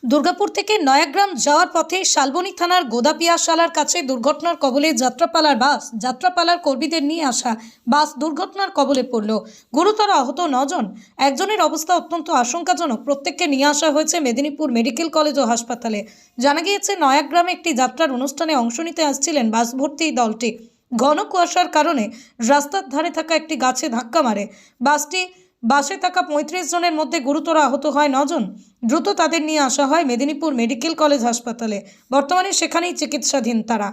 দুর্গাপুর থেকে নয়াগ্রাম যাওয়ার পথে শালবনী থানার গোদাপিয়াশালার কাছে দুর্ঘটনার কবলে যাত্রাপালার বাস। যাত্রাপালার কর্মীদের নিয়ে আসা বাস দুর্ঘটনার কবলে পড়ল। গুরুতর আহত 9 জন। একজনের অবস্থা অত্যন্ত আশঙ্কাজনক। প্রত্যেককে নিয়ে আসা হয়েছে মেদিনীপুর মেডিকেল কলেজ ও হাসপাতালে। জানা গিয়েছে, নয়াগ্রামে একটি যাত্রার অনুষ্ঠানে অংশ নিতে আসছিলেন বাস ভর্তি দলটি। ঘন কুয়াশার কারণে রাস্তার ধারে থাকা একটি গাছে ধাক্কা মারে। বাসে থাকা 35 জনের মধ্যে গুরুতর আহত হয় 9 জন। দ্রুত তাদের নিয়ে আসা হয় মেদিনীপুর মেডিকেল কলেজ হাসপাতালে। বর্তমানে সেখানেই চিকিৎসাধীন তারা।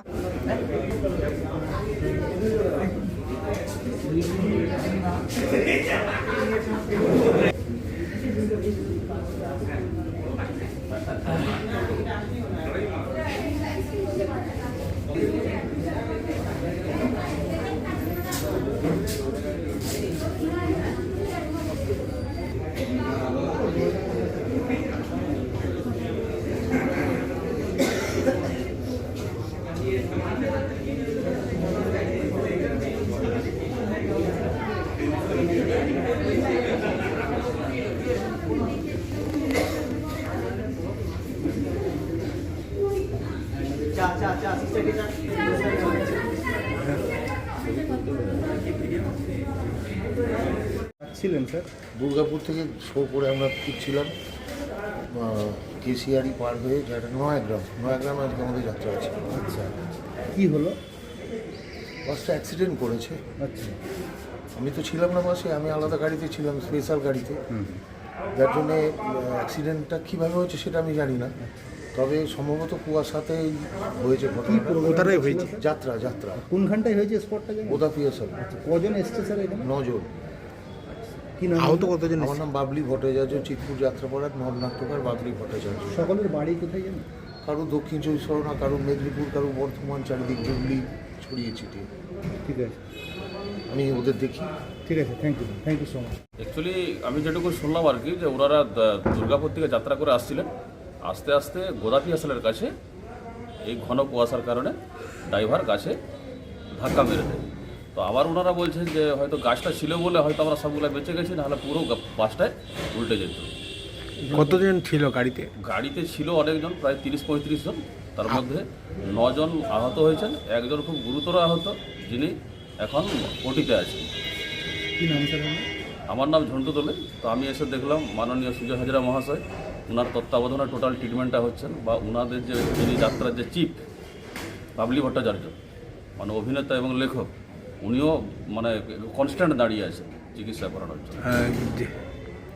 ছিলেন স্যার? দুর্গাপুর থেকে শো করে আমরা ফিরছিলাম কেশিয়ারি পার হয়ে, যেটা নয়াগ্রাম আজকে আমাদের যাত্রা আছে। আচ্ছা, কি হলো? বাসটা অ্যাক্সিডেন্ট করেছে। আচ্ছা, আমি তো ছিলাম না বাসে, আমি আলাদা গাড়িতে ছিলাম, স্পেশাল গাড়িতে। যার জন্যে অ্যাক্সিডেন্টটা কীভাবে হয়েছে সেটা আমি জানি না, তবে সম্ভবত কুয়াশাতেই হয়েছে ঘটনাটা। কোথায় হয়েছে? যাত্রা কোন ঘন্টায় হয়েছে স্পটটা? গোদাপিয়াশাল। কজন এসছে স্যার এখানে? 9 জন। কি নাম? আহত কতজন? আমার নাম বাবলি ভট্টাচার্য, চিতপুর যাত্রাপাড়ার নটনাট্যকার বাবলি ভট্টাচার্য। সকলের বাড়ি কোথায় জানেন? কারো দক্ষিণ চব্বিশ পরগনা, কারো মেদিনীপুর, কারো বর্ধমান, চারিদিক হুগলি ছড়িয়ে ছিটিয়ে। ঠিক আছে, আমি ওদের দেখি। ঠিক আছে, thank you so much. Actually আমি যেটুকু শুনলাম আর কি, যে ওনারা দুর্গাপুর থেকে যাত্রা করে আসছিলেন, আস্তে আস্তে গোদাপিয়াশালের কাছে এই ঘন কুয়াশার কারণে ড্রাইভার গাছে ধাক্কা মেরে দেয়। তো আবার ওনারা বলছেন যে হয়তো গাছটা ছিল বলে হয়তো আমরা সবগুলো বেঁচে গেছি, নাহলে পুরো বাসটায় উল্টে যেত। কতজন ছিল গাড়িতে? গাড়িতে ছিল অনেকজন, প্রায় 30-35 জন। তার মধ্যে 9 জন আহত হয়েছেন, একজন খুব গুরুতর আহত, যিনি এখন ওটিতে আছেন। কি নাম স্যার? আমার নাম ঝন্টু দোলে। তো আমি এসে দেখলাম মাননীয় সুজয় হাজরা মহাশয়, ওনার তত্ত্বাবধানে টোটাল ট্রিটমেন্টটা হচ্ছেন, বা ওনাদের যে যিনি যাত্রার যে চিফ বাবলি ভট্টাচার্য, মানে অভিনেতা এবং লেখক, উনিও মানে কনস্ট্যান্ট দাঁড়িয়ে আছেন চিকিৎসা করানোর জন্য।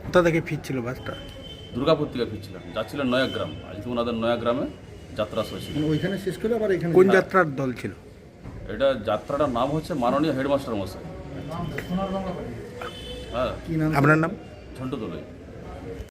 কোথা থেকে ফিরছিল বাসটা? দুর্গাপুর থেকে ফিরছিলেন, যাচ্ছিলেন নয়াগ্রাম। আজকে ওনাদের নয়াগ্রামে যাত্রা শেষ ছিল। ওইখানে শেষ করে আবার এখানে? কোন যাত্রার দল ছিল? এটা যাত্রাটার নাম হচ্ছে মাননীয় হেডমাস্টার মশাই। হ্যাঁ, কি নাম? আপনার নাম? ঝন্টু দোলে।